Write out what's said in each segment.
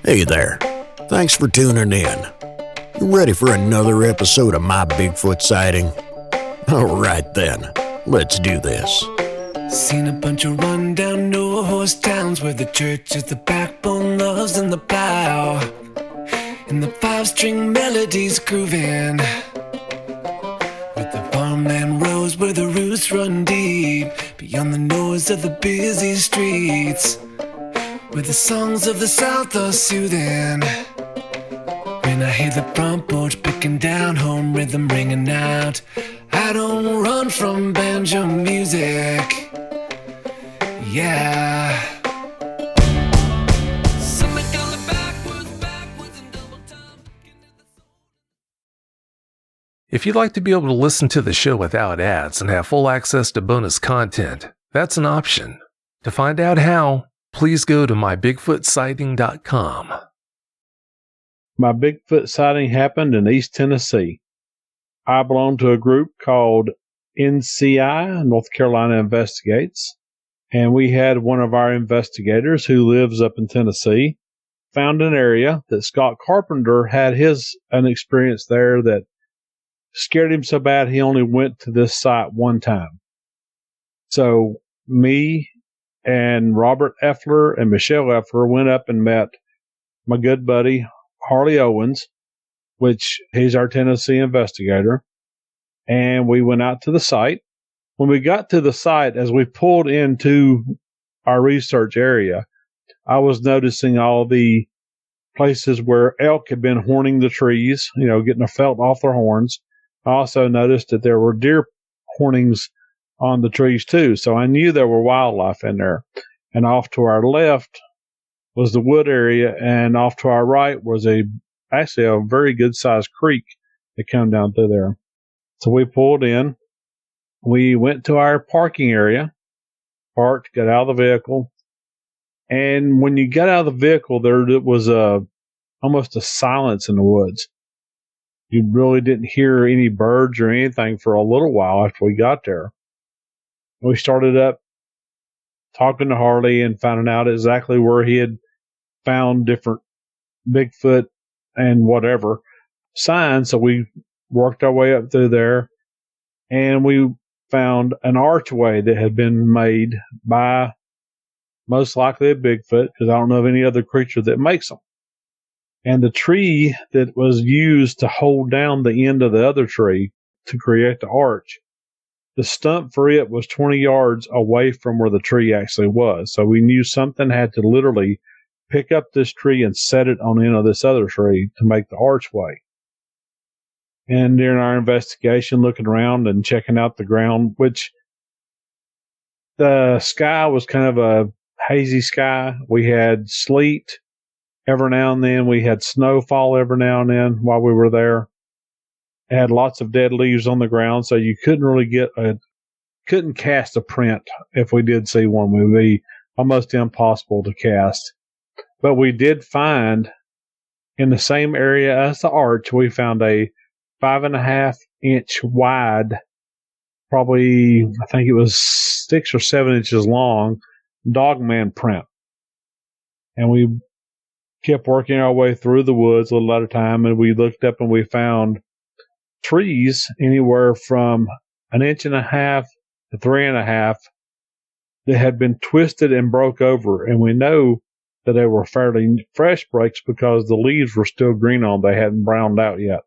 Hey there. Thanks for tuning in. You ready for another episode of my Bigfoot sighting? Alright then, let's do this. Seen a bunch of rundown no-horse towns where the church is the backbone, love's in the plow, and the five-string melodies grooving, with the farmland roads where the roots run deep, beyond the noise of the busy streets, where the songs of the South are soothing. When I hear the front porch picking down, home rhythm ringing out, I don't run from banjo music. Yeah. If you'd like to be able to listen to the show without ads and have full access to bonus content, that's an option. To find out how, please go to mybigfootsighting.com. My Bigfoot sighting happened in East Tennessee. I belong to a group called NCI, North Carolina Investigates, and we had one of our investigators who lives up in Tennessee found an area that Scott Carpenter had an experience there that scared him so bad he only went to this site one time. So me and Robert Effler and Michelle Effler went up and met my good buddy Harley Owens, which he's our Tennessee investigator, and we went out to the site. When we got to the site, as we pulled into our research area, I was noticing all the places where elk had been horning the trees, getting a felt off their horns. I also noticed that there were deer hornings on the trees too, so I knew there were wildlife in there. And off to our left was the wood area, and off to our right was actually a very good sized creek that came down through there. So we pulled in. We went to our parking area, parked, got out of the vehicle, and when you got out of the vehicle, there was almost a silence in the woods. You really didn't hear any birds or anything for a little while after we got there. We started up talking to Harley and finding out exactly where he had found different Bigfoot and whatever signs. So we worked our way up through there, and we found an archway that had been made by most likely a Bigfoot, because I don't know of any other creature that makes them. And the tree that was used to hold down the end of the other tree to create the arch, the stump for it was 20 yards away from where the tree actually was. So we knew something had to literally pick up this tree and set it on the end of this other tree to make the archway. And during our investigation, looking around and checking out the ground, which the sky was kind of a hazy sky. We had sleet every now and then. We had snowfall every now and then while we were there. It had lots of dead leaves on the ground, so you couldn't really couldn't cast a print. If we did see one, it would be almost impossible to cast. But we did find, in the same area as the arch, we found a 5.5 inch wide, probably, I think it was 6 or 7 inches long, Dogman print. And we kept working our way through the woods a little at a time, and we looked up and we found trees anywhere from 1.5 inches to 3.5 that had been twisted and broke over. And we know that they were fairly fresh breaks because the leaves were still green on them. They hadn't browned out yet.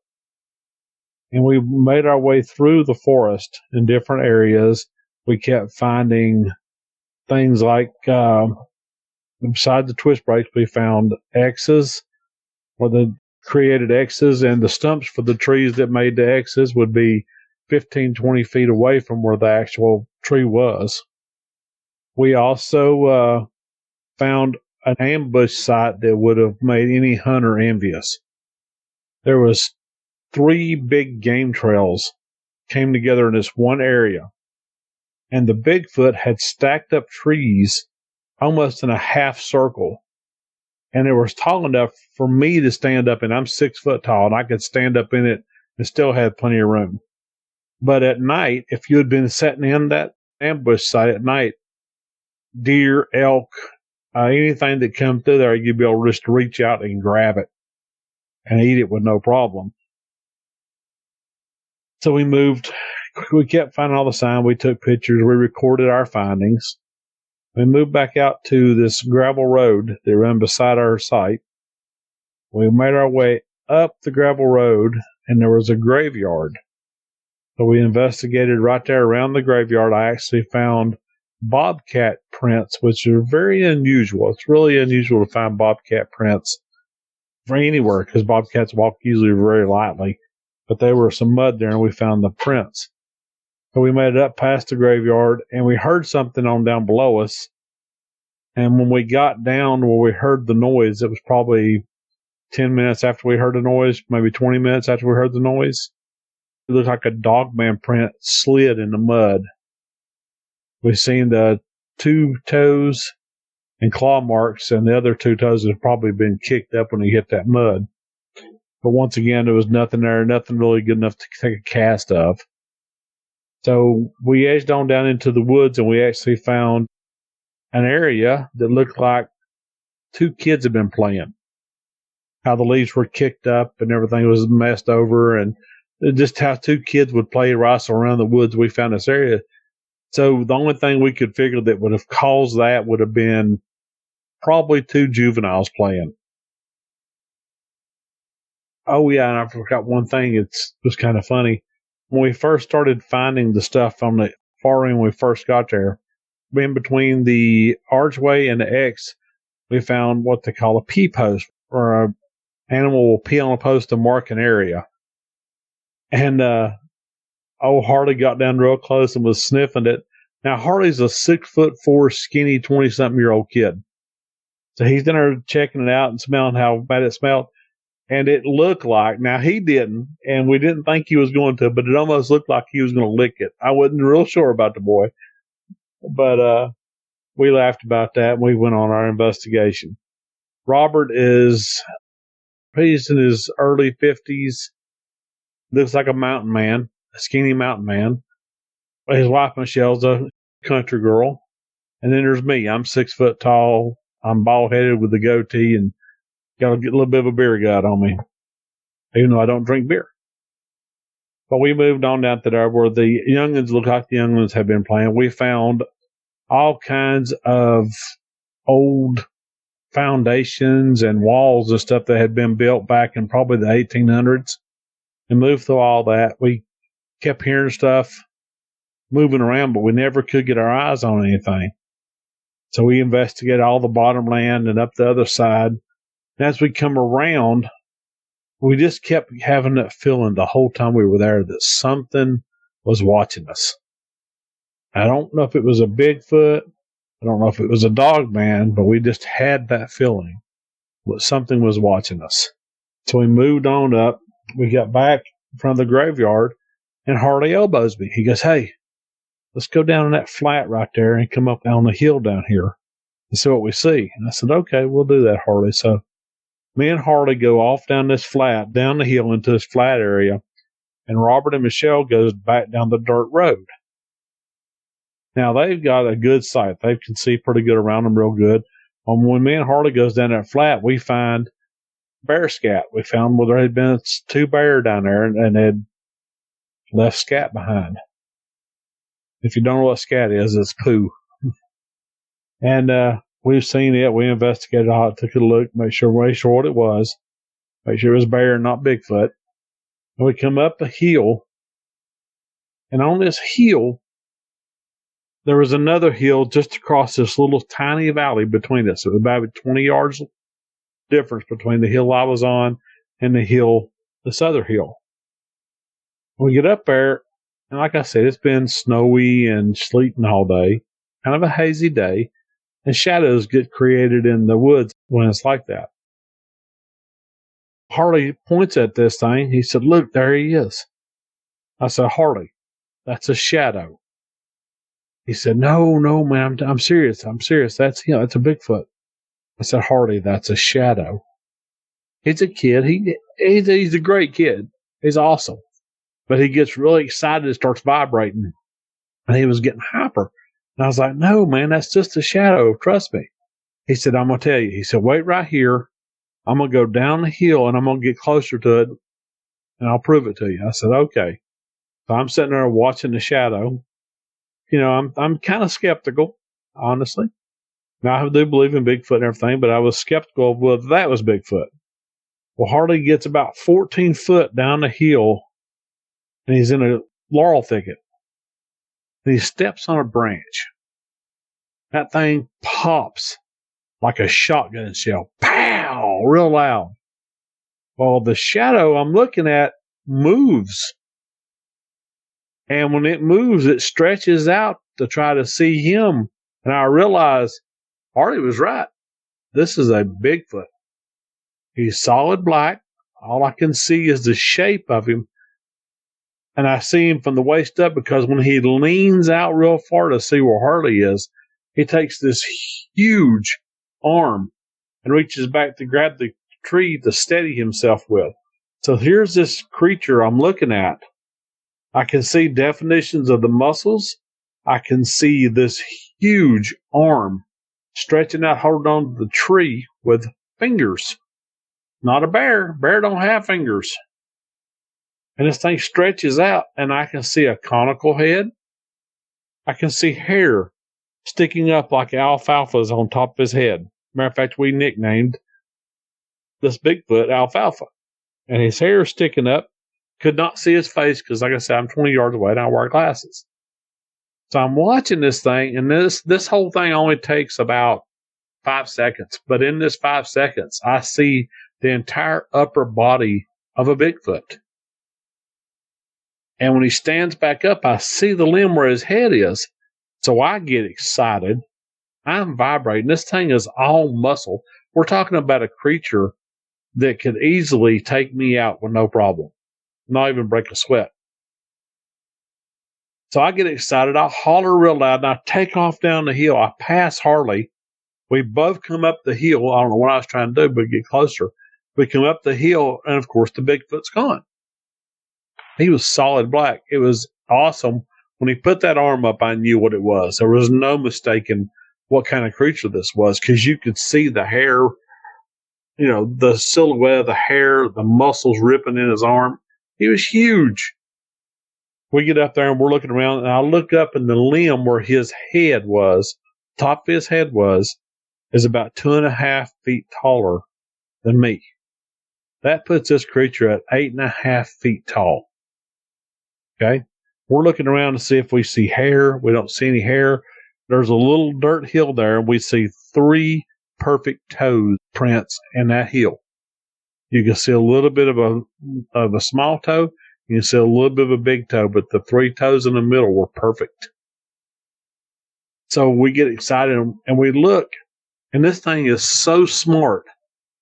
And we made our way through the forest in different areas. We kept finding things like, beside the twist breaks, we found X's, or the created X's, and the stumps for the trees that made the X's would be 15, 20 feet away from where the actual tree was. We also found an ambush site that would have made any hunter envious. There was 3 big game trails came together in this one area, and the Bigfoot had stacked up trees almost in a half circle, and it was tall enough for me to stand up in. I'm 6 foot tall, and I could stand up in it and still had plenty of room. But at night, if you had been sitting in that ambush site at night, deer, elk, anything that come through there, you'd be able to just reach out and grab it and eat it with no problem. So we moved. We kept finding all the sign. We took pictures. We recorded our findings. We moved back out to this gravel road that ran beside our site. We made our way up the gravel road, and there was a graveyard. So we investigated right there around the graveyard. I actually found bobcat prints, which are very unusual. It's really unusual to find bobcat prints for anywhere because bobcats walk usually very lightly. But there was some mud there, and we found the prints. So we made it up past the graveyard, and we heard something on down below us. And when we got down where we heard the noise, it was probably 10 minutes after we heard the noise, maybe 20 minutes after we heard the noise. It looked like a dogman print slid in the mud. We seen the 2 toes and claw marks, and the other 2 toes had probably been kicked up when he hit that mud. But once again, there was nothing there, nothing really good enough to take a cast of. So we edged on down into the woods, and we actually found an area that looked like 2 kids had been playing. How the leaves were kicked up and everything was messed over, and just how 2 kids would play wrestle around the woods. We found this area. So the only thing we could figure that would have caused that would have been probably 2 juveniles playing. Oh, yeah, and I forgot one thing. It was kind of funny. When we first started finding the stuff on the far end when we first got there, in between the archway and the X, we found what they call a pee post, or an animal will pee on a post to mark an area. And Harley got down real close and was sniffing it. Now, Harley's a 6'4", skinny, 20-something-year-old kid. So he's in there checking it out and smelling how bad it smelled. And it looked like, now he didn't, and we didn't think he was going to, but it almost looked like he was going to lick it. I wasn't real sure about the boy. But we laughed about that, and we went on our investigation. Robert he's in his early 50s. Looks like a mountain man, a skinny mountain man. His wife, Michelle's a country girl. And then there's me. I'm 6 foot tall. I'm bald-headed with a goatee and got a little bit of a beer gut on me, even though I don't drink beer. But we moved on down to there where the young'uns look like the young'uns have been playing. We found all kinds of old foundations and walls and stuff that had been built back in probably the 1800s. And moved through all that. We kept hearing stuff moving around, but we never could get our eyes on anything. So we investigated all the bottom land and up the other side. And as we come around, we just kept having that feeling the whole time we were there that something was watching us. I don't know if it was a Bigfoot. I don't know if it was a dogman, but we just had that feeling that something was watching us. So we moved on up. We got back in front of the graveyard, and Harley elbows me. He goes, "Hey, let's go down in that flat right there and come up on the hill down here and see what we see." And I said, "Okay, we'll do that, Harley." So me and Harley go off down this flat, down the hill into this flat area, and Robert and Michelle goes back down the dirt road. Now, they've got a good sight. They can see pretty good around them, real good. When me and Harley goes down that flat, we find bear scat. We found where there had been 2 bear down there and had left scat behind. If you don't know what scat is, it's poo. And we've seen it. We investigated all it, took a look, make sure what it was. Make sure it was bear, not Bigfoot. And we come up a hill, and on this hill, there was another hill just across this little tiny valley between us. It was about 20 yards difference between the hill I was on and the hill, this other hill. We get up there, and like I said, it's been snowy and sleeting all day, kind of a hazy day, and shadows get created in the woods when it's like that. Harley points at this thing. He said, "Look, there he is." I said, "Harley, that's a shadow." He said, No, man, I'm serious. That's him. That's a Bigfoot." I said, "Harley, that's a shadow." He's a kid. He's a great kid. He's awesome. But he gets really excited and starts vibrating. And he was getting hyper. And I was like, "No, man, that's just a shadow. Trust me." He said, I'm going to tell you. He said, wait right here. I'm going to go down the hill and I'm going to get closer to it and I'll prove it to you. I said, okay. So I'm sitting there watching the shadow. You know, I'm kind of skeptical, honestly. Now, I do believe in Bigfoot and everything, but I was skeptical of whether that was Bigfoot. Well, Harley gets about 14 foot down the hill and he's in a laurel thicket. And he steps on a branch. That thing pops like a shotgun shell. Pow! Real loud. Well, the shadow I'm looking at moves. And when it moves, it stretches out to try to see him. And I realized Harley was right. This is a Bigfoot. He's solid black. All I can see is the shape of him. And I see him from the waist up because when he leans out real far to see where Harley is, he takes this huge arm and reaches back to grab the tree to steady himself with. So here's this creature I'm looking at. I can see definitions of the muscles. I can see this huge arm stretching out, holding on to the tree with fingers. Not a bear. Bear don't have fingers. And this thing stretches out, and I can see a conical head. I can see hair sticking up like alfalfa's on top of his head. Matter of fact, we nicknamed this Bigfoot Alfalfa. And his hair is sticking up. Could not see his face because, like I said, I'm 20 yards away and I wear glasses. So I'm watching this thing, and this whole thing only takes about 5 seconds. But in this 5 seconds, I see the entire upper body of a Bigfoot. And when he stands back up, I see the limb where his head is. So I get excited. I'm vibrating. This thing is all muscle. We're talking about a creature that could easily take me out with no problem. Not even break a sweat. So I get excited. I holler real loud and I take off down the hill. I pass Harley. We both come up the hill. I don't know what I was trying to do, but get closer. We come up the hill, and of course, the Bigfoot's gone. He was solid black. It was awesome. When he put that arm up, I knew what it was. There was no mistaking what kind of creature this was because you could see the hair, you know, the silhouette of the hair, the muscles ripping in his arm. He was huge. We get up there and we're looking around, and I look up, and the limb where his head was, top of his head was, is about 2.5 feet taller than me. That puts this creature at 8.5 feet tall. Okay? We're looking around to see if we see hair. We don't see any hair. There's a little dirt hill there, and we see 3 perfect toe prints in that hill. You can see a little bit of a small toe. You can see a little bit of a big toe, but the 3 toes in the middle were perfect. So we get excited and we look, and this thing is so smart.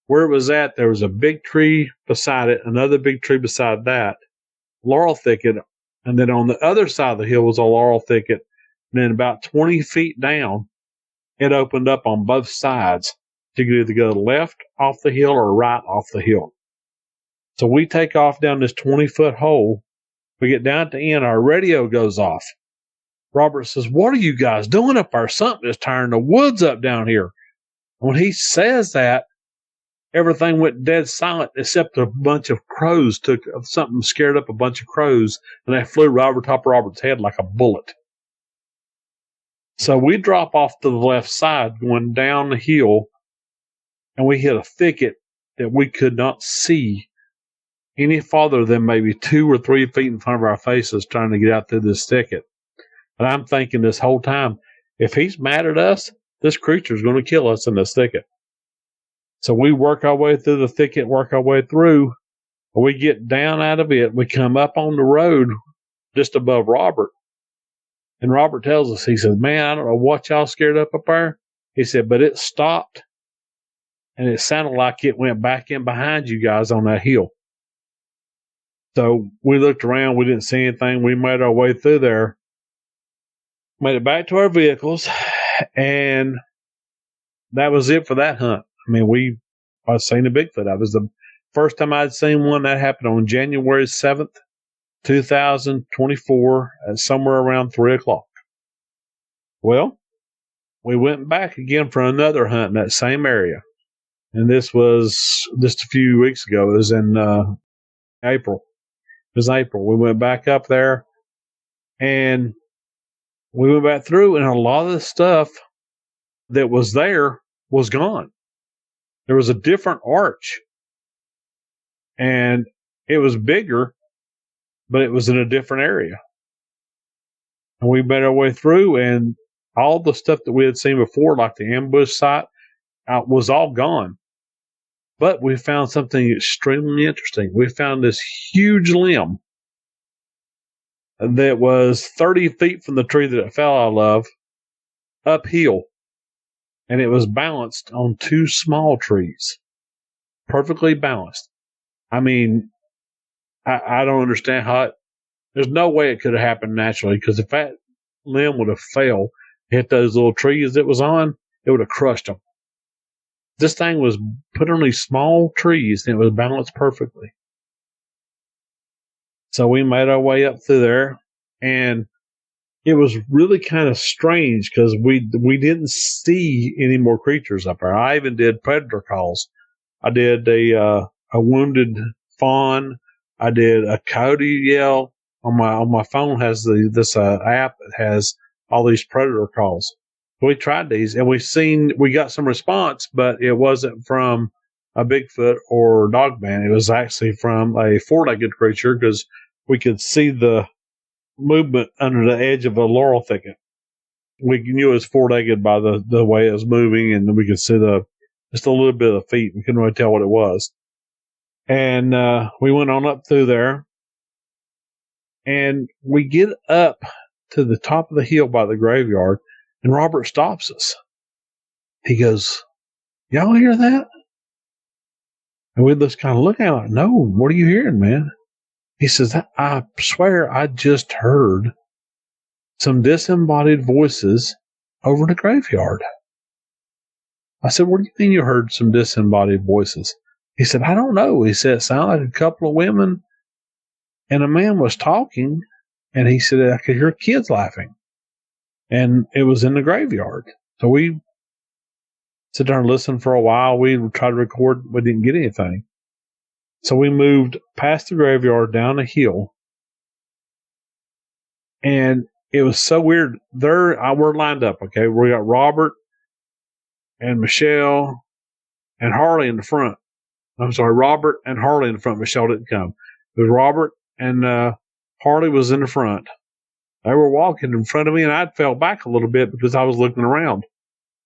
Where it was at, there was a big tree beside it, another big tree beside that, laurel thicket, and then on the other side of the hill was a laurel thicket. And then about 20 feet down, it opened up on both sides. You could either go left off the hill or right off the hill. So we take off down this 20-foot hole. We get down at the end, our radio goes off. Robert says, "What are you guys doing up there? Something is tearing the woods up down here." When he says that, everything went dead silent except a bunch of crows something scared up a bunch of crows, and they flew right over top of Robert's head like a bullet. So we drop off to the left side going down the hill, and we hit a thicket that we could not see any farther than maybe 2 or 3 feet in front of our faces trying to get out through this thicket. And I'm thinking this whole time, if he's mad at us, this creature is going to kill us in this thicket. So we work our way through the thicket, work our way through. We get down out of it. We come up on the road just above Robert. And Robert tells us, he said, "Man, I don't know what y'all scared up there." He said, "But it stopped. And it sounded like it went back in behind you guys on that hill." So we looked around. We didn't see anything. We made our way through there. Made it back to our vehicles. And that was it for that hunt. I mean, I seen a Bigfoot. That was the first time I'd seen one. That happened on January 7th, 2024, at somewhere around 3 o'clock. Well, we went back again for another hunt in that same area. And this was just a few weeks ago. It was in April. It was April. We went back up there and we went back through, and a lot of the stuff that was there was gone. There was a different arch, and it was bigger, but it was in a different area. And we made our way through, and all the stuff that we had seen before, like the ambush site, was all gone. But we found something extremely interesting. We found this huge limb that was 30 feet from the tree that it fell out of, uphill. And it was balanced on two small trees. Perfectly balanced. I mean, I don't understand how there's no way it could have happened naturally, because if that limb would have fell, hit those little trees it was on, it would have crushed them. This thing was put on these small trees, and it was balanced perfectly. So we made our way up through there, and it was really kind of strange because we didn't see any more creatures up there. I even did predator calls. I did a wounded fawn. I did a coyote yell. On my phone has this app that has all these predator calls. We tried these, and we got some response, but it wasn't from a Bigfoot or Dogman. It was actually from a four-legged creature, because we could see the movement under the edge of a laurel thicket. We knew it was four-legged by the way it was moving, and we could see just a little bit of the feet. We couldn't really tell what it was. And we went on up through there, and we get up to the top of the hill by the graveyard, and Robert stops us. He goes, "Y'all hear that?" And we just kind of look at him like, "No, what are you hearing, man?" He says, "I swear I just heard some disembodied voices over the graveyard." I said, "What do you mean you heard some disembodied voices?" He said, "I don't know." He said, "It sounded like a couple of women and a man was talking." And he said, "I could hear kids laughing." And it was in the graveyard. So we sit there and listen for a while. We tried to record. We didn't get anything. So we moved past the graveyard down a hill. And it was so weird. We're lined up, okay? We got Robert and Michelle and Harley in the front. I'm sorry, Robert and Harley in the front. Michelle didn't come. It was Robert and Harley was in the front. They were walking in front of me, and I fell back a little bit because I was looking around.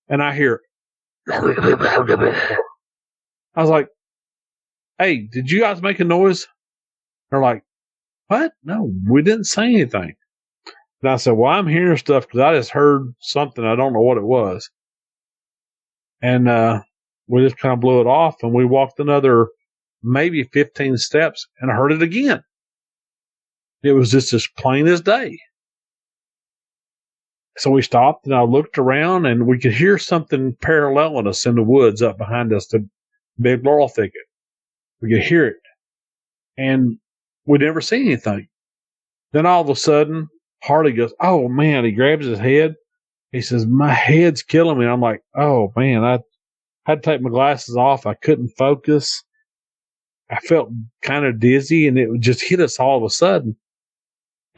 And I hear, I was like, "Hey, did you guys make a noise?" They're like, "What? No, we didn't say anything." And I said, "Well, I'm hearing stuff because I just heard something. I don't know what it was." And we just kind of blew it off, and we walked another maybe 15 steps, and I heard it again. It was just as plain as day. So we stopped, and I looked around, and we could hear something paralleling us in the woods up behind us, the big laurel thicket. We could hear it, and we never see anything. Then all of a sudden, Harley goes, "Oh, man," he grabs his head. He says, "My head's killing me." I'm like, "Oh, man," I had to take my glasses off. I couldn't focus. I felt kind of dizzy, and it would just hit us all of a sudden.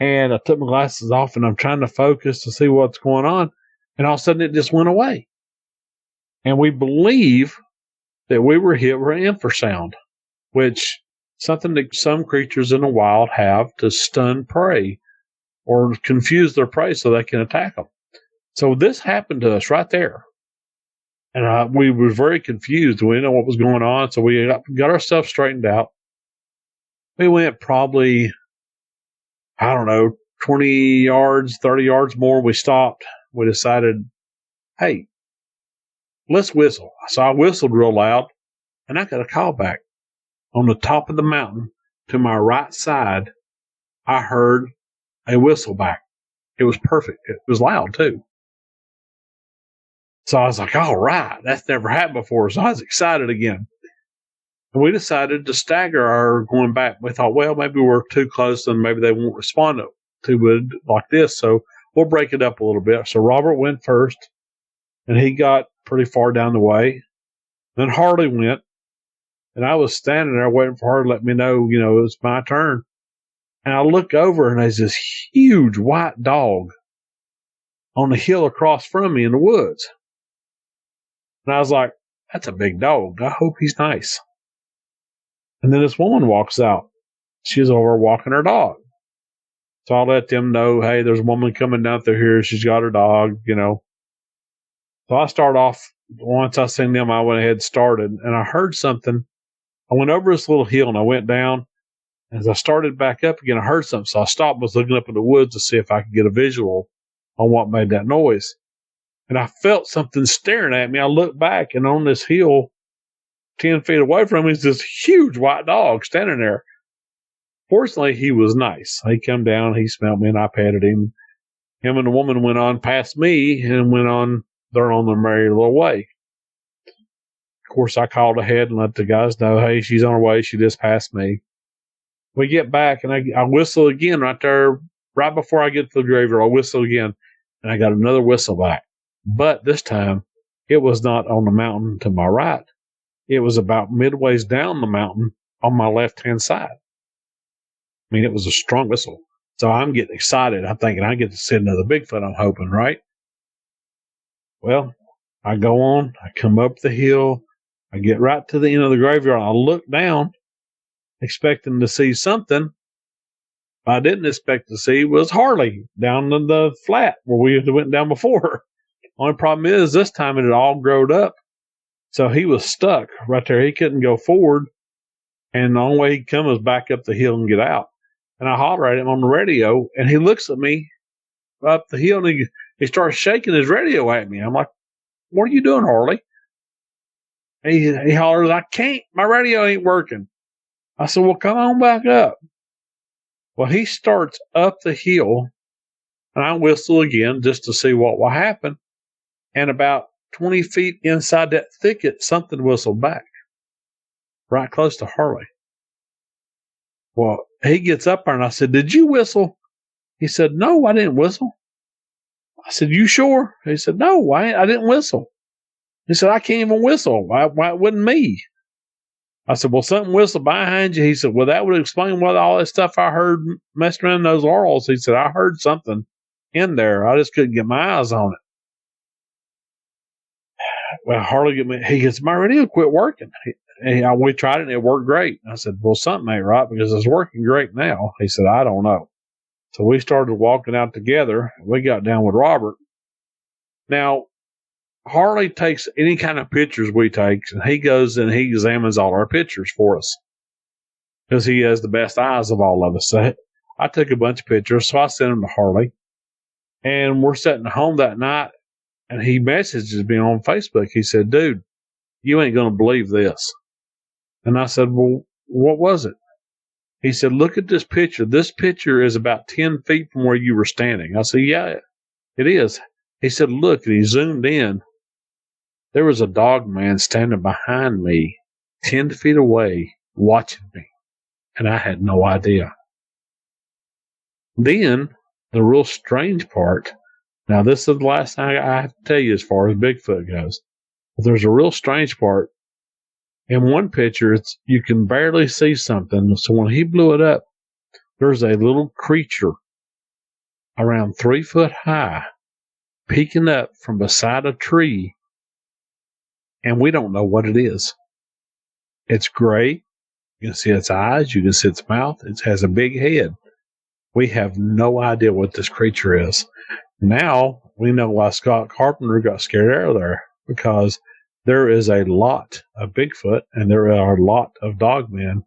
And I took my glasses off, and I'm trying to focus to see what's going on. And all of a sudden, it just went away. And we believe that we were hit with an infrasound, which something that some creatures in the wild have to stun prey or confuse their prey so they can attack them. So this happened to us right there. And we were very confused. We didn't know what was going on. So we got our stuff straightened out. We went probably, I don't know, 20 yards, 30 yards more. We stopped. We decided, hey, let's whistle. So I whistled real loud, and I got a call back. On the top of the mountain to my right side, I heard a whistle back. It was perfect. It was loud too. So I was like, all right, that's never happened before. So I was excited again. And we decided to stagger our going back. We thought, well, maybe we're too close and maybe they won't respond to it like this. So we'll break it up a little bit. So Robert went first. and he got pretty far down the way. Then Harley went, and I was standing there waiting for her to let me know, it was my turn. And I look over, and there's this huge white dog on the hill across from me in the woods. And I was like, that's a big dog. I hope he's nice. And then this woman walks out. She's over walking her dog. So I let them know, hey, there's a woman coming down through here. She's got her dog, So I start off, once I seen them, I went ahead and started. And I heard something. I went over this little hill and I went down. As I started back up again, I heard something. So I stopped, was looking up in the woods to see if I could get a visual on what made that noise. And I felt something staring at me. I looked back, and on this hill, 10 feet away from me, is this huge white dog standing there. Fortunately, he was nice. He come down, he smelled me, and I patted him. Him and the woman went on past me and went on their merry little way. Of course, I called ahead and let the guys know, hey, she's on her way. She just passed me. We get back, and I whistle again right there, right before I get to the graveyard. I whistle again, and I got another whistle back. But this time, it was not on the mountain to my right. It was about midways down the mountain on my left-hand side. I mean, it was a strong whistle. So I'm getting excited. I'm thinking I get to see another Bigfoot, I'm hoping, right? Well, I go on. I come up the hill. I get right to the end of the graveyard. I look down, expecting to see something I didn't expect to see was Harley down in the flat where we went down before. Only problem is this time it had all growed up. So he was stuck right there. He couldn't go forward. And the only way he'd come was back up the hill and get out. And I holler at him on the radio, and he looks at me up the hill, and he starts shaking his radio at me. I'm like, what are you doing, Harley? And he hollers, I can't. My radio ain't working. I said, well, come on back up. Well, he starts up the hill, and I whistle again just to see what will happen. And about 20 feet inside that thicket, something whistled back, right close to Harley. Well, he gets up there, and I said, did you whistle? He said, no, I didn't whistle. I said, you sure? He said, no, I didn't whistle. He said, I can't even whistle. Why it wasn't me? I said, well, something whistled behind you. He said, well, that would explain what all that stuff I heard messing around those laurels. He said, I heard something in there. I just couldn't get my eyes on it. Well, Harley, he gets, my radio quit working. We tried it and it worked great. I said, well, something ain't right because it's working great now. He said, I don't know. So we started walking out together. We got down with Robert. Now, Harley takes any kind of pictures we take, and he goes and he examines all our pictures for us because he has the best eyes of all of us. So I took a bunch of pictures, so I sent them to Harley. And we're sitting home that night, and he messages me on Facebook. He said, dude, you ain't going to believe this. And I said, well, what was it? He said, look at this picture. This picture is about 10 feet from where you were standing. I said, yeah, it is. He said, look, and he zoomed in. There was a dog man standing behind me, 10 feet away, watching me. And I had no idea. Then, the real strange part, now this is the last thing I have to tell you as far as Bigfoot goes. But there's a real strange part. In one picture, you can barely see something. So when he blew it up, there's a little creature around 3 foot high peeking up from beside a tree. And we don't know what it is. It's gray. You can see its eyes. You can see its mouth. It has a big head. We have no idea what this creature is. Now we know why Scott Carpenter got scared out of there, because there is a lot of Bigfoot and there are a lot of dogmen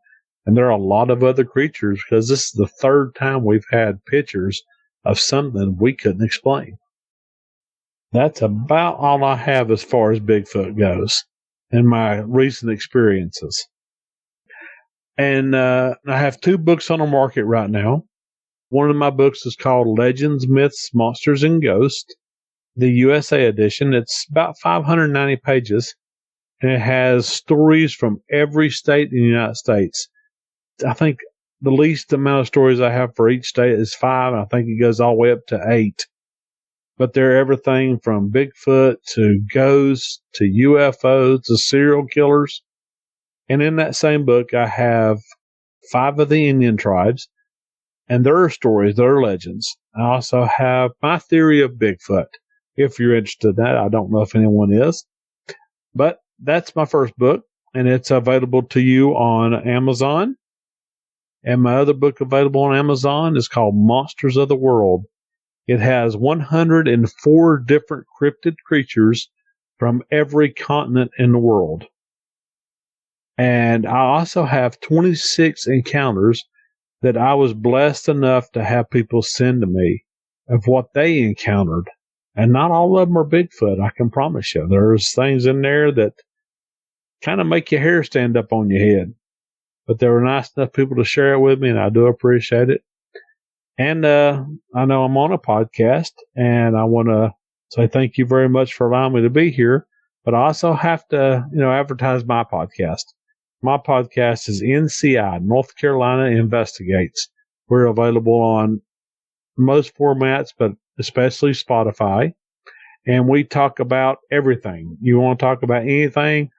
and there are a lot of other creatures, because this is the third time we've had pictures of something we couldn't explain. That's about all I have as far as Bigfoot goes in my recent experiences. And I have 2 books on the market right now. One of my books is called Legends, Myths, Monsters, and Ghosts, the USA edition. It's about 590 pages, and it has stories from every state in the United States. I think the least amount of stories I have for each state is 5, and I think it goes all the way up to 8. but they're everything from Bigfoot to ghosts to UFOs to serial killers. And in that same book, I have 5 of the Indian tribes and their stories, their legends. I also have my theory of Bigfoot. If you're interested in that, I don't know if anyone is, but that's my first book, and it's available to you on Amazon. And my other book available on Amazon is called Monsters of the World. It has 104 different cryptid creatures from every continent in the world. And I also have 26 encounters that I was blessed enough to have people send to me of what they encountered. And not all of them are Bigfoot, I can promise you. There's things in there that kind of make your hair stand up on your head. But they were nice enough people to share it with me, and I do appreciate it. And I know I'm on a podcast, and I want to say thank you very much for allowing me to be here. But I also have to, advertise my podcast. My podcast is NCI, North Carolina Investigates. We're available on most formats, but especially Spotify. And we talk about everything. You want to talk about anything,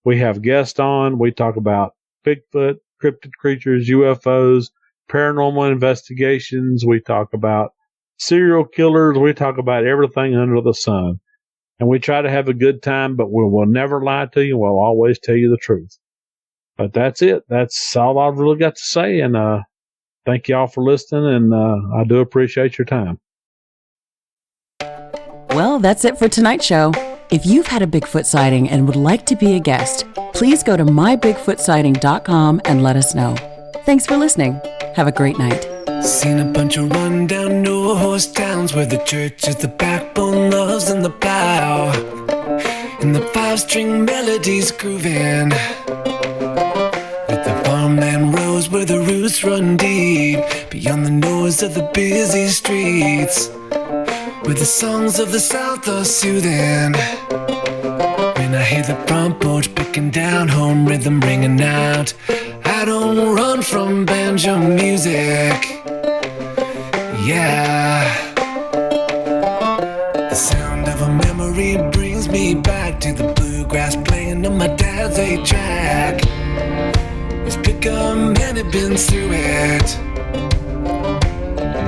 we have guests on. We talk about Bigfoot, cryptid creatures, UFOs, paranormal investigations. We talk about serial killers. We talk about everything under the sun. And we try to have a good time, but we will never lie to you. We'll always tell you the truth. But that's it. That's all I've really got to say. And thank you all for listening. And I do appreciate your time. Well, that's it for tonight's show. If you've had a Bigfoot sighting and would like to be a guest, please go to mybigfootsighting.com and let us know. Thanks for listening. Have a great night. Seen a bunch of rundown no-horse towns where the church is the backbone, loves in the plow, and the 5-string melodies grooving, with the farmland rows where the roots run deep, beyond the noise of the busy streets, where the songs of the South are soothing. When I hear the front porch picking down, home rhythm ringing out, I don't run from banjo music. Yeah. The sound of a memory brings me back to the bluegrass playing on my dad's 8-track. It's Pickham and it been through it,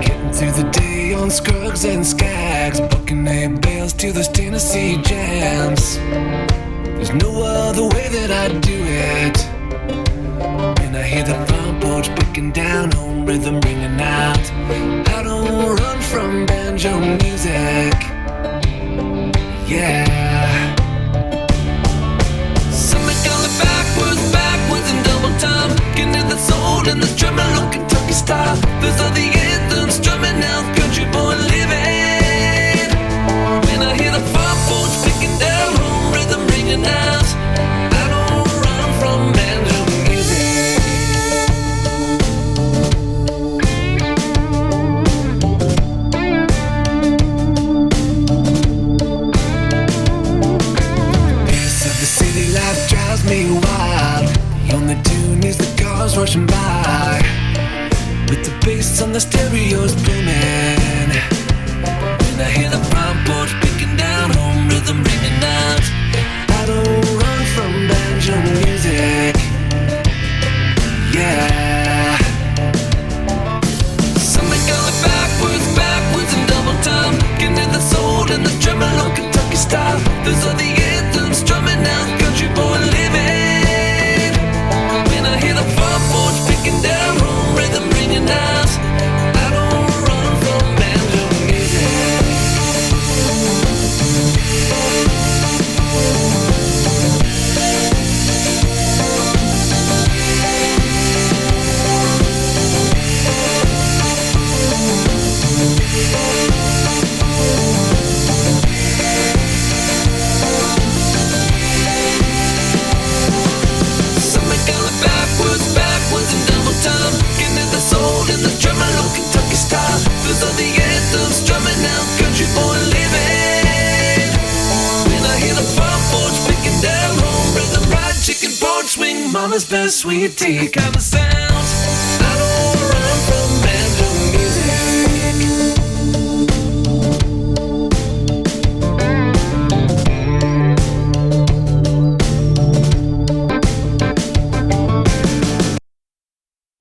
getting through the day on Scruggs and Skags, booking A bales to those Tennessee jams. There's no other way that I do it. When I hear the front porch picking down, home rhythm ringing out, I don't run from banjo music. Yeah. Something going backwards in double time, looking at the soul and the tremolo Kentucky style. Those are the anthems strumming out, country boy living. When I hear the front porch picking down, home rhythm ringing out, I don't run from banjo music. Pace of the city life drives me wild. The only tune is the cars rushing by, with the bass on the stereos booming. When I hear the front porch picking down, home rhythm ringing out, I don't run from banjo music. Yeah. Something going backwards in double time, looking at the soul and the tremolo Kentucky style. Those are the anthems strumming out, country boy living. When I hear the front porch picking down, home rhythm ringing out, I don't run from banjo music. Something going backwards in double time, looking at the soul and the tremolo Kentucky style. Those are the anthems strumming out, country boy living. When I hear the front porch picking down, home rhythm, fried chicken, porch swing, mama's best sweet tea kind of sound.